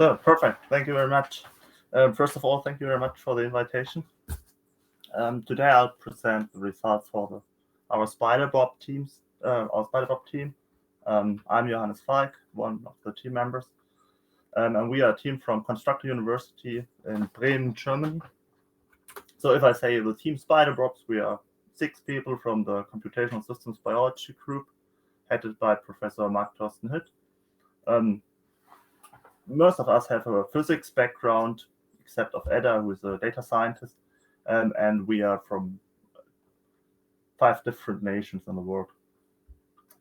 So, perfect. Thank you very much. First of all, thank you very much for the invitation. Today I'll present the results for our SpiderBob teams, our SpiderBob team. I'm Johannes Falk, one of the team members, and we are a team from Constructor University in Bremen, Germany. So if I say the team SpiderBobs, we are 6 people from the Computational Systems Biology group, headed by Professor Mark Thorsten Hitt. Most of us have a physics background, except of Edda, who is a data scientist, and we are from 5 different nations in the world.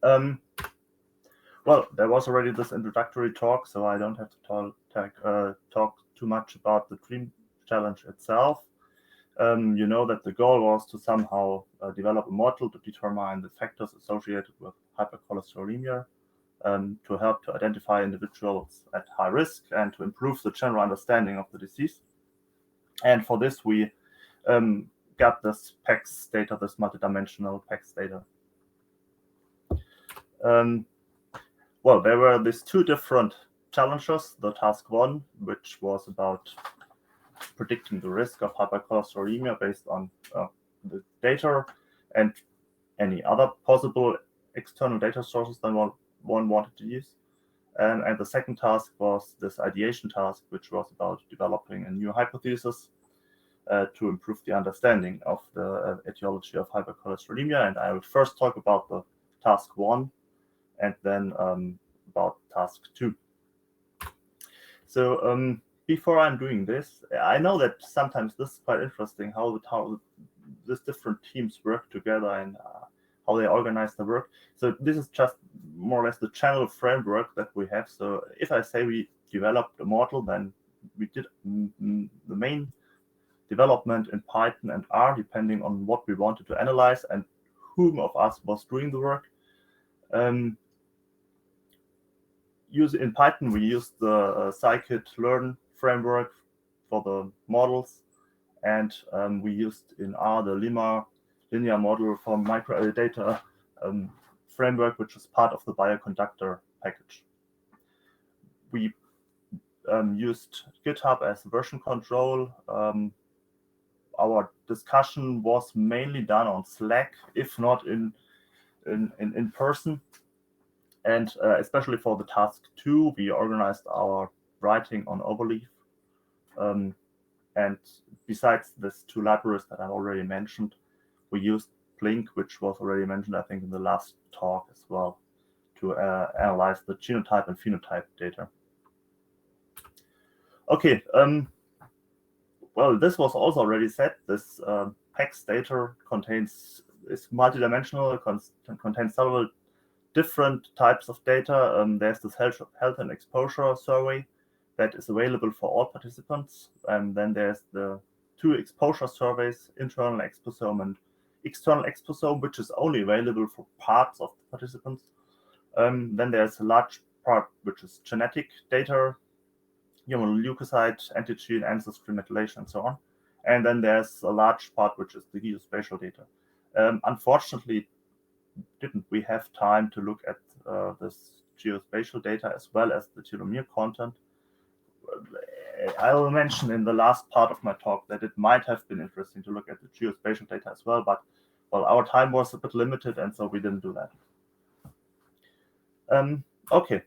Well, there was already this introductory talk, so I don't have to talk too much about the DREAM challenge itself. You know that the goal was to somehow develop a model to determine the factors associated with hypercholesterolemia, to help to identify individuals at high risk and to improve the general understanding of the disease. And for this, we got this PAX data, this multidimensional PAX data. Well, there were these 2 different challenges. The task 1, which was about predicting the risk of hypercholesterolemia based on the data and any other possible external data sources than one wanted to use. And the second task was this ideation task, which was about developing a new hypothesis to improve the understanding of the etiology of hypercholesterolemia. And I will first talk about the task 1 and then about task 2. So before I'm doing this, I know that sometimes this is quite interesting how these different teams work together and how they organize the work. So this is just more or less the general framework that we have. So if I say we developed a model, then we did the main development in Python and R, depending on what we wanted to analyze and whom of us was doing the work. In Python, we used the scikit-learn framework for the models, and we used in R the linear model for microdata framework, which is part of the bioconductor package. We used GitHub as version control. Our discussion was mainly done on Slack, if not in person. And especially for the task 2, we organized our writing on Overleaf. And besides these 2 libraries that I already mentioned, we used Blink, which was already mentioned, I think, in the last talk as well, to analyze the genotype and phenotype data. Okay, well, this was also already said. This PAX data is multidimensional, contains several different types of data. There's this health and exposure survey that is available for all participants. And then there's the 2 exposure surveys, internal exposome and external exposome, which is only available for parts of the participants. Then there's a large part which is genetic data, human leukocyte, antigen, ancestry, methylation, and so on. And then there's a large part which is the geospatial data. Unfortunately, didn't we have time to look at this geospatial data as well as the telomere content. I will mention in the last part of my talk that it might have been interesting to look at the geospatial data as well, but well, our time was a bit limited, and so we didn't do that. Okay,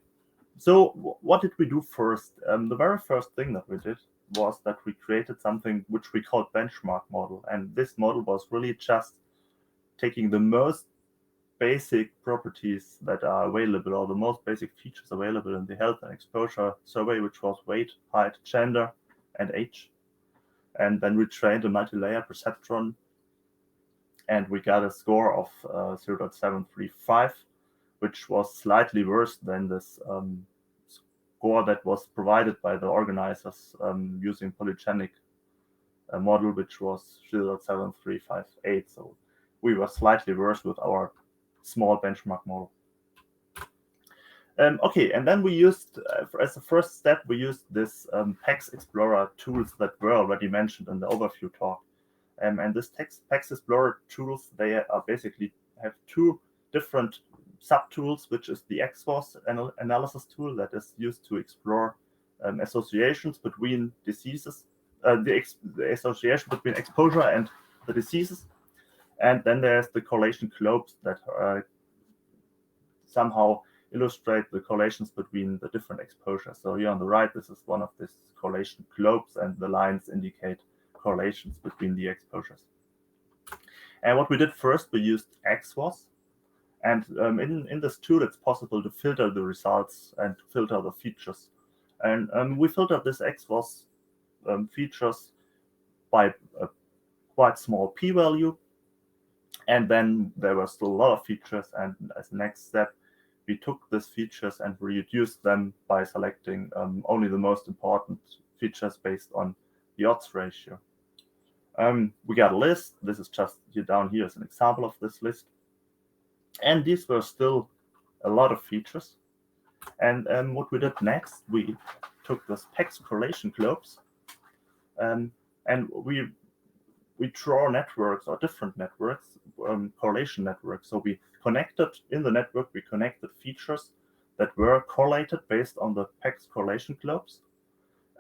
so what did we do first? The very first thing that we did was that we created something which we called benchmark model, and this model was really just taking the most basic properties that are available, or the most basic features available in the health and exposure survey, which was weight, height, gender, and age. And then we trained a multi-layer perceptron, and we got a score of 0.735, which was slightly worse than this score that was provided by the organizers using polygenic model, which was 0.7358. So we were slightly worse with our small benchmark model. Okay, and then we used, as a first step, we used this PAX Explorer tools that were already mentioned in the overview talk. And this PAX Explorer tools, they are basically have 2 different subtools, which is the XFOS analysis tool that is used to explore associations between diseases, the association between exposure and the diseases. And then there's the correlation globes that somehow illustrate the correlations between the different exposures. So here on the right, this is one of these correlation globes, and the lines indicate correlations between the exposures. And what we did first, we used XWAS. And in this tool, it's possible to filter the results and to filter the features. And we filtered this XWAS features by a quite small p-value. And then there were still a lot of features. And as the next step, we took these features and reduced them by selecting only the most important features based on the odds ratio. We got a list. This is just here down here as an example of this list. And these were still a lot of features. And what we did next, we took this PEX correlation globes, and we draw networks or different networks, correlation networks. So we connected in the network, we connected features that were correlated based on the PEX correlation globes.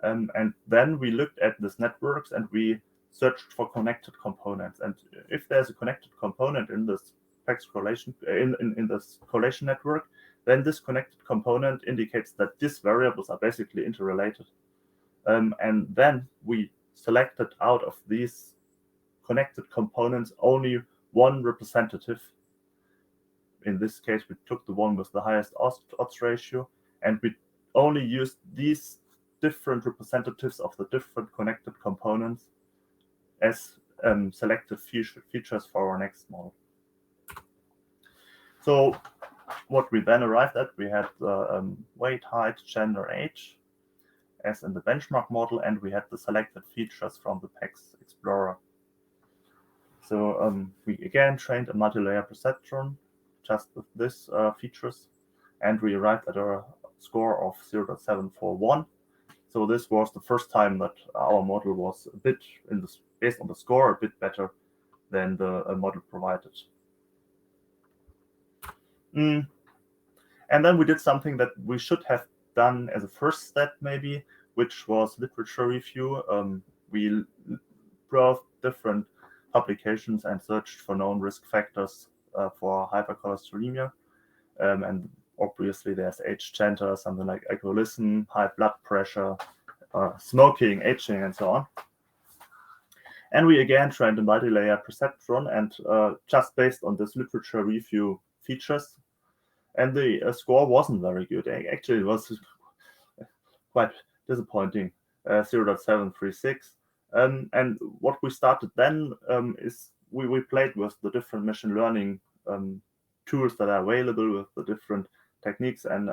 And then we looked at these networks and we searched for connected components. And if there's a connected component in this PEX correlation in this correlation network, then this connected component indicates that these variables are basically interrelated. And then we selected out of these connected components only one representative. In this case, we took the one with the highest odds ratio, and we only used these different representatives of the different connected components as selected features for our next model. So what we then arrived at, we had the weight, height, gender, age as in the benchmark model, and we had the selected features from the PEX Explorer. So we again trained a multi-layer perceptron just with these features, and we arrived at a score of 0.741. So this was the first time that our model was a bit, based on the score, a bit better than the model provided. And then we did something that we should have done as a first step, maybe, which was literature review. We browsed different publications and searched for known risk factors for hypercholesterolemia. And obviously there's age, gender, something like alcoholism, high blood pressure, smoking, aging, and so on. And we again trained a multi-layer perceptron, and just based on this literature review features, and the score wasn't very good. Actually, it was quite disappointing, 0.736. And what we started then is we played with the different machine learning tools that are available with the different techniques. And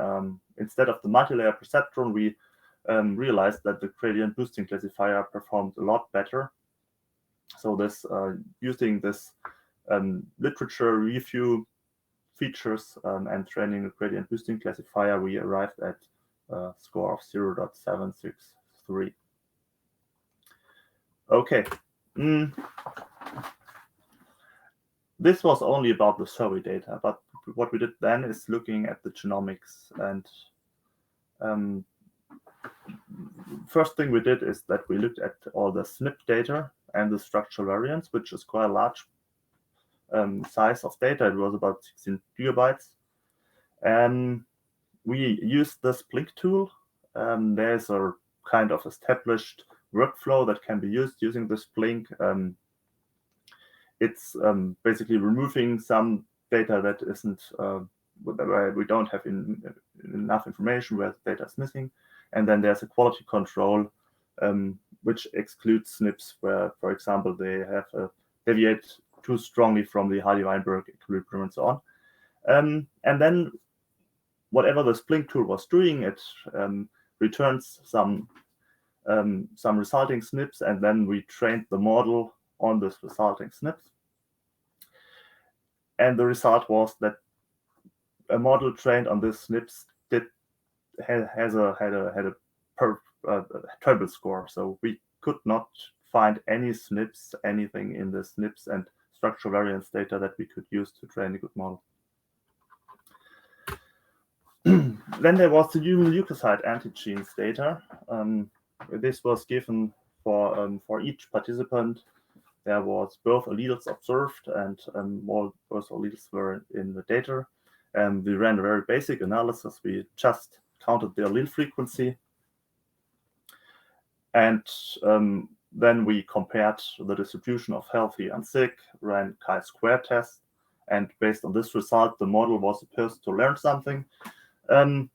instead of the multi-layer perceptron, we realized that the gradient boosting classifier performed a lot better. So this using this literature review features and training a gradient boosting classifier, we arrived at a score of 0.763. Okay. This was only about the survey data, but what we did then is looking at the genomics. And first thing we did is that we looked at all the SNP data and the structural variants, which is quite a large size of data. It was about 16 gigabytes. And we used this Blink tool. There's a kind of established workflow that can be used using this Blink. It's basically removing some data that isn't, where we don't have enough information, where the data is missing. And then there's a quality control, which excludes SNPs where, for example, they have deviate too strongly from the Hardy-Weinberg equilibrium and so on. And then whatever the Blink tool was doing, it returns some resulting SNPs, and then we trained the model on this resulting SNPs. And the result was that a model trained on this SNPs had a terrible score. So we could not find any SNPs, anything in the SNPs and structural variance data that we could use to train a good model. Then there was the human leukocyte antigens data. This was given for each participant. There was both alleles observed and both alleles were in the data. We ran a very basic analysis. We just counted the allele frequency. And then we compared the distribution of healthy and sick, ran chi-square tests. And based on this result, the model was supposed to learn something. And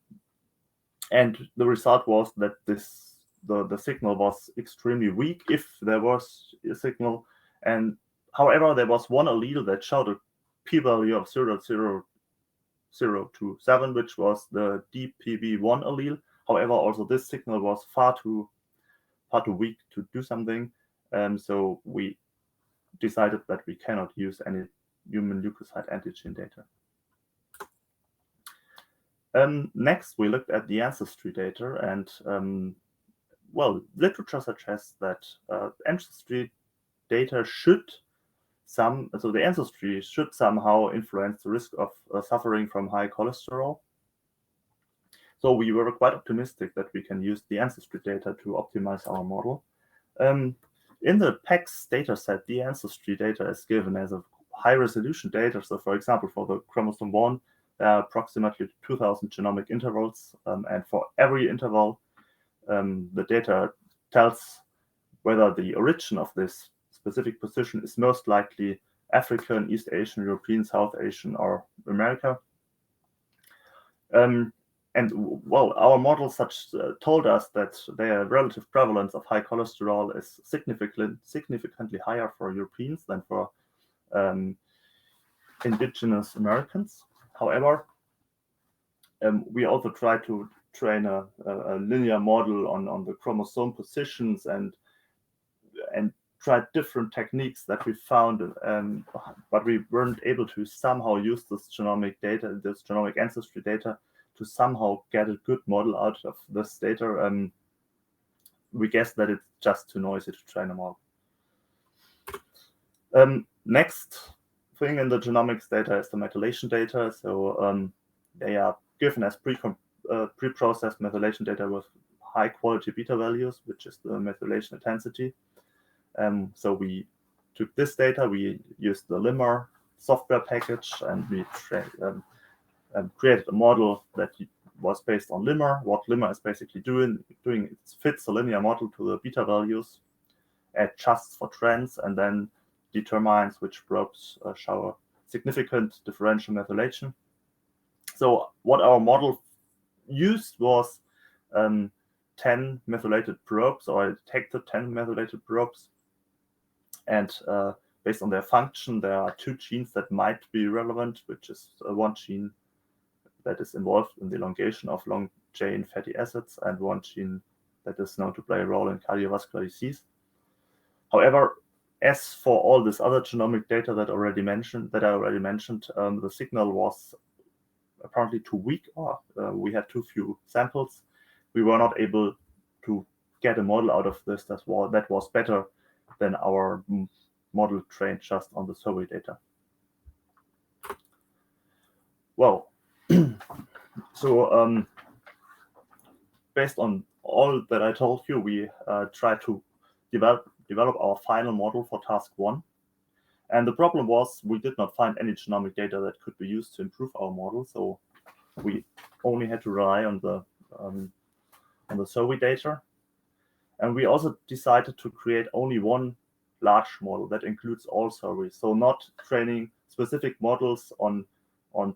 the result was that the signal was extremely weak if there was a signal. And however, there was one allele that showed a p-value of 0.00027, which was the DPB1 allele. However, also this signal was far too weak to do something. So we decided that we cannot use any human leukocyte antigen data. Next, we looked at the ancestry data, and well, literature suggests that ancestry data the ancestry should somehow influence the risk of suffering from high cholesterol. So we were quite optimistic that we can use the ancestry data to optimize our model. In the PACS dataset, the ancestry data is given as a high-resolution data. So, for example, for the chromosome 1, there are approximately 2,000 genomic intervals, and for every interval, the data tells whether the origin of this specific position is most likely African, East Asian, European, South Asian, or America. And well, our model told us that the relative prevalence of high cholesterol is significantly higher for Europeans than for indigenous Americans. However, we also tried to train a linear model on the chromosome positions and tried different techniques that we found, but we weren't able to somehow use this genomic data, this genomic ancestry data, to somehow get a good model out of this data. We guess that it's just too noisy to train a model. Next thing in the genomics data is the methylation data. So they are given as pre-processed methylation data with high quality beta values, which is the methylation intensity. So we took this data, we used the Limmer software package, and we created a model that was based on Limmer. What Limmer is basically doing it fits a linear model to the beta values, adjusts for trends, and then determines which probes show a significant differential methylation. So what our model used was 10 methylated probes, or I detected 10 methylated probes. And based on their function, there are 2 genes that might be relevant, which is one gene that is involved in the elongation of long-chain fatty acids and one gene that is known to play a role in cardiovascular disease. However, as for all this other genomic data that I already mentioned, the signal was apparently too weak, or we had too few samples. We were not able to get a model out of this that was better than our model trained just on the survey data. Well, so based on all that I told you, we tried to develop our final model for task 1. And the problem was we did not find any genomic data that could be used to improve our model. So we only had to rely on the survey data. And we also decided to create only one large model that includes all surveys. So not training specific models on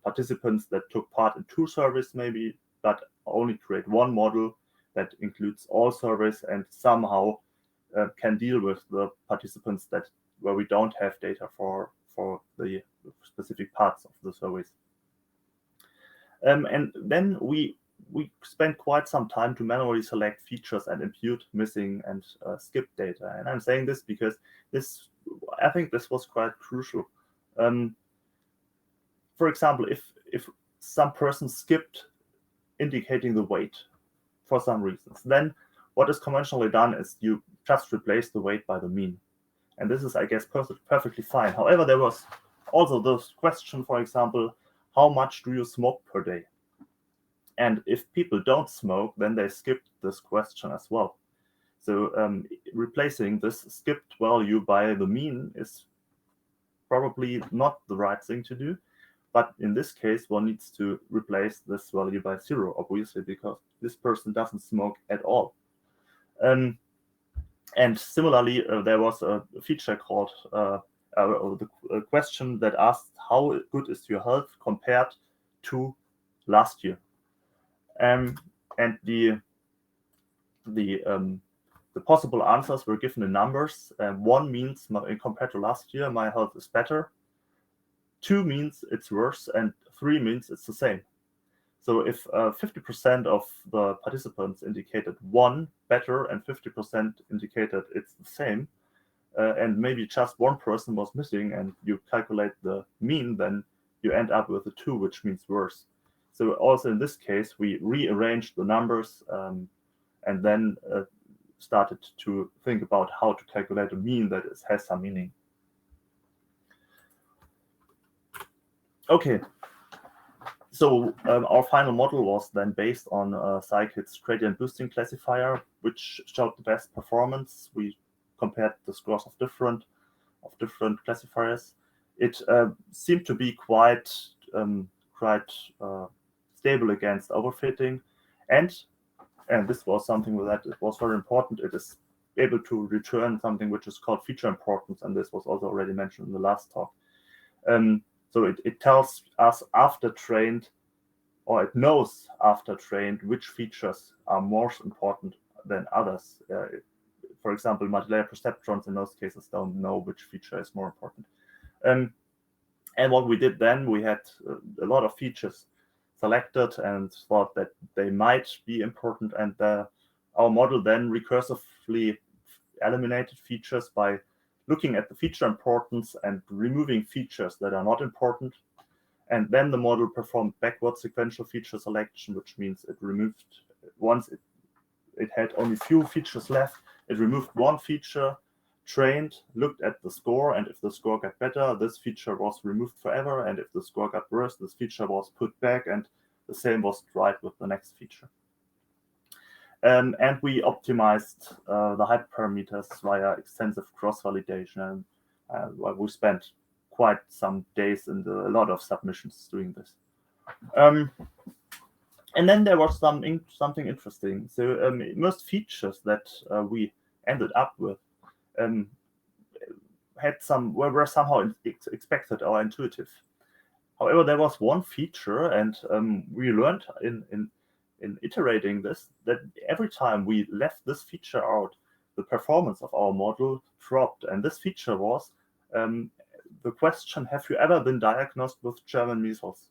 participants that took part in 2 surveys maybe, but only create one model that includes all surveys and somehow can deal with the participants where we don't have data for the specific parts of the surveys. And then we spent quite some time to manually select features and impute missing and skip data. And I'm saying this because I think this was quite crucial. For example, if some person skipped indicating the weight for some reasons, then what is conventionally done is you just replace the weight by the mean. And this is, I guess, perfectly fine. However, there was also this question, for example, how much do you smoke per day? And if people don't smoke, then they skip this question as well. So replacing this skipped value by the mean is probably not the right thing to do. But in this case, one needs to replace this value by 0, obviously, because this person doesn't smoke at all. And similarly, there was a feature called the question that asked how good is your health compared to last year. And the possible answers were given in numbers. 1 means compared to last year, my health is better. 2 means it's worse, and 3 means it's the same. So if 50% of the participants indicated 1 better and 50% indicated it's the same, and maybe just 1 person was missing, and you calculate the mean, then you end up with a 2, which means worse. So also in this case, we rearranged the numbers and then started to think about how to calculate a mean that has some meaning. Okay, so our final model was then based on Scikit's gradient boosting classifier, which showed the best performance. We compared the scores of different classifiers. It seemed to be quite stable against overfitting, and this was something that it was very important. It is able to return something which is called feature importance, and this was also already mentioned in the last talk. So it tells us after trained, or it knows after trained, which features are more important than others. For example, multilayer perceptrons in those cases don't know which feature is more important. And what we did then, we had a lot of features selected and thought that they might be important, and our model then recursively eliminated features by looking at the feature importance and removing features that are not important. And then the model performed backward sequential feature selection, which means it removed, once it had only few features left, it removed 1 feature, trained, looked at the score, and if the score got better, this feature was removed forever, and if the score got worse, this feature was put back, and the same was tried with the next feature. And we optimized the hyperparameters via extensive cross-validation, and we spent quite some days and a lot of submissions doing this. And then there was something interesting. So most features that we ended up with were somehow expected or intuitive. However, there was one feature, and we learned in iterating this, that every time we left this feature out, the performance of our model dropped. And this feature was the question, have you ever been diagnosed with German measles?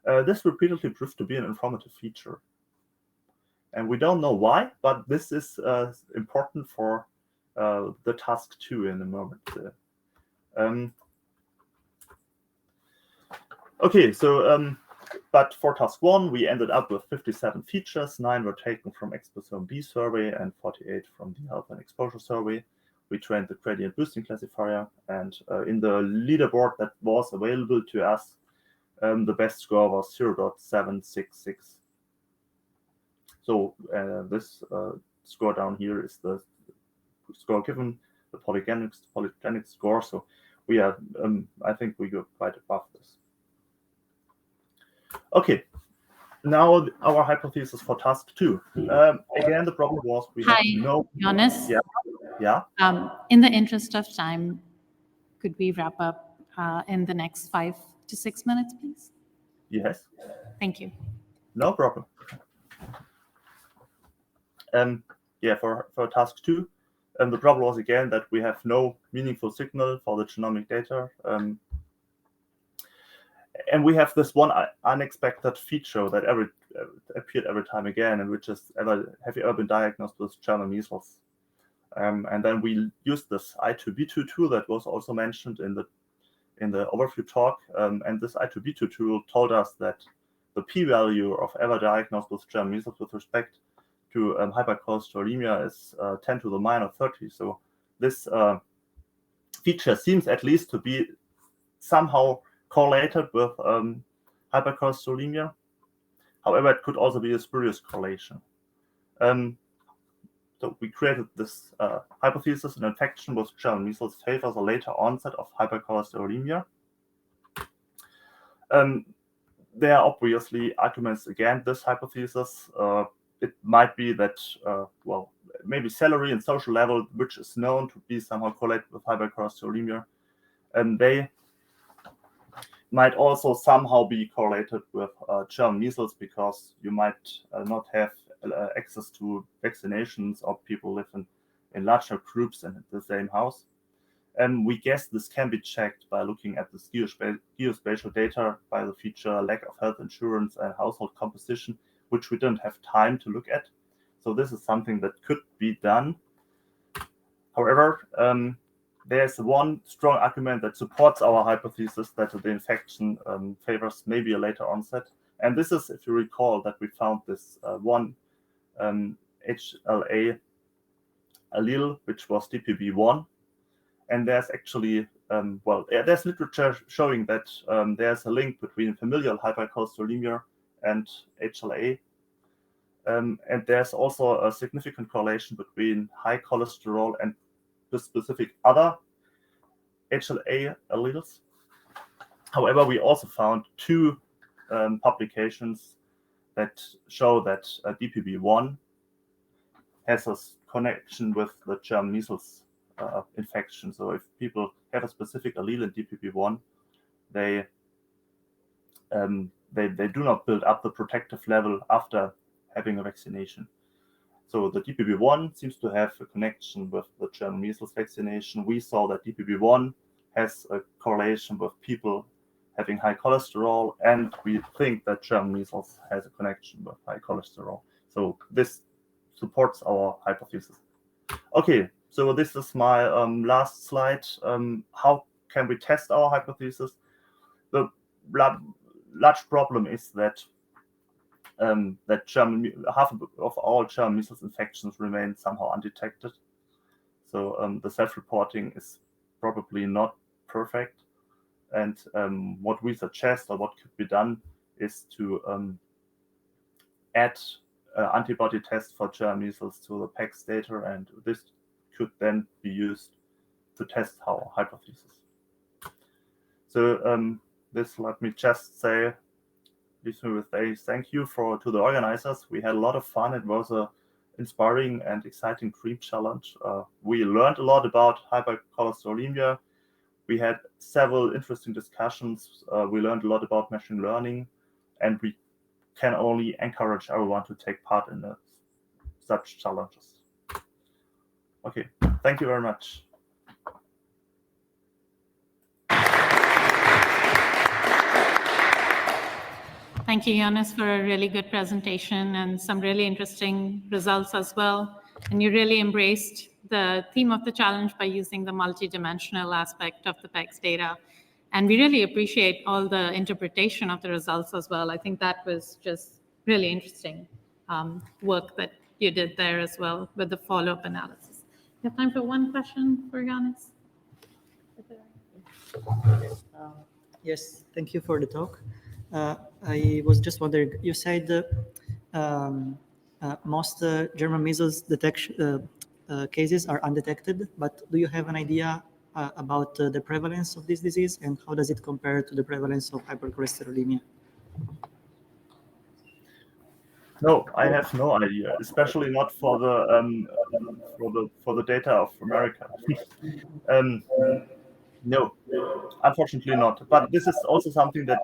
This repeatedly proved to be an informative feature. And we don't know why, but this is important for the task 2 in a moment. Okay, so but for task 1, we ended up with 57 features. 9 were taken from Exposome B survey and 48 from the Health and Exposure survey. We trained the gradient boosting classifier, and in the leaderboard that was available to us, the best score was 0.766. So this score down here is the score given the polygenic score. So we are, I think we go quite above this. Okay, now our hypothesis for task 2. Again, the problem was we had no. Johannes. Yeah. In the interest of time, could we wrap up in the next 5 to 6 minutes, please? Yes. Thank you. No problem. Yeah, for task 2, the problem was again that we have no meaningful signal for the genomic data. And we have this one unexpected feature that appeared every time again, and which is, have you ever been diagnosed with German measles? And then we used this I2B2 tool that was also mentioned in the overview talk. And this I2B2 tool told us that the p-value of ever diagnosed with German measles with respect to hypercholesterolemia is 10 to the minus 30. So this feature seems at least to be somehow correlated with hypercholesterolemia. However, it could also be a spurious correlation. So we created this hypothesis: an infection with German measles favors a later onset of hypercholesterolemia. There are obviously arguments against this hypothesis. It might be that, well, maybe salary and social level, which is known to be somehow correlated with hypercholesterolemia, they might also somehow be correlated with German measles, because you might not have access to vaccinations, or people live in larger groups and in the same house. We guess this can be checked by looking at the geospatial data by the feature lack of health insurance and household composition, which we didn't have time to look at. So this is something that could be done. However, there's one strong argument that supports our hypothesis that the infection favors maybe a later onset. And this is, if you recall, that we found this one HLA allele, which was DPB1. And there's actually, there's literature showing that there's a link between familial hypercholesterolemia and HLA. And there's also a significant correlation between high cholesterol and the specific other HLA alleles. However, we also found two publications that show that DPB1 has a connection with the German measles infection. So if people have a specific allele in DPB1, they do not build up the protective level after having a vaccination. So the DPB1 seems to have a connection with the German measles vaccination. We saw that DPB1 has a correlation with people having high cholesterol, and we think that German measles has a connection with high cholesterol. So this supports our hypothesis. Okay, so this is my last slide. How can we test our hypothesis? The large problem is that half of all German measles infections remain somehow undetected. So the self-reporting is probably not perfect. And what we suggest, or what could be done, is to add antibody tests for German measles to the PAX data, and this could then be used to test our hypothesis. So let me just say, leaves me with a thank you to the organizers. We had a lot of fun. It was a inspiring and exciting DREAM challenge. We learned a lot about hypercholesterolemia. We had several interesting discussions. We learned a lot about machine learning, and we can only encourage everyone to take part in such challenges. Okay, thank you very much. Thank you, Johannes, for a really good presentation and some really interesting results as well. And you really embraced the theme of the challenge by using the multidimensional aspect of the PAX data. And we really appreciate all the interpretation of the results as well. I think that was just really interesting work that you did there as well with the follow-up analysis. You have time for one question for Johannes? Yes, thank you for the talk. I was just wondering, you said most German measles detection cases are undetected, but do you have an idea about the prevalence of this disease, and how does it compare to the prevalence of hypercholesterolemia? No, I have no idea, especially not for the data of America. No, unfortunately not. But this is also something that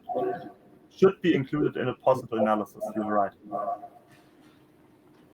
should be included in a possible analysis. You're right.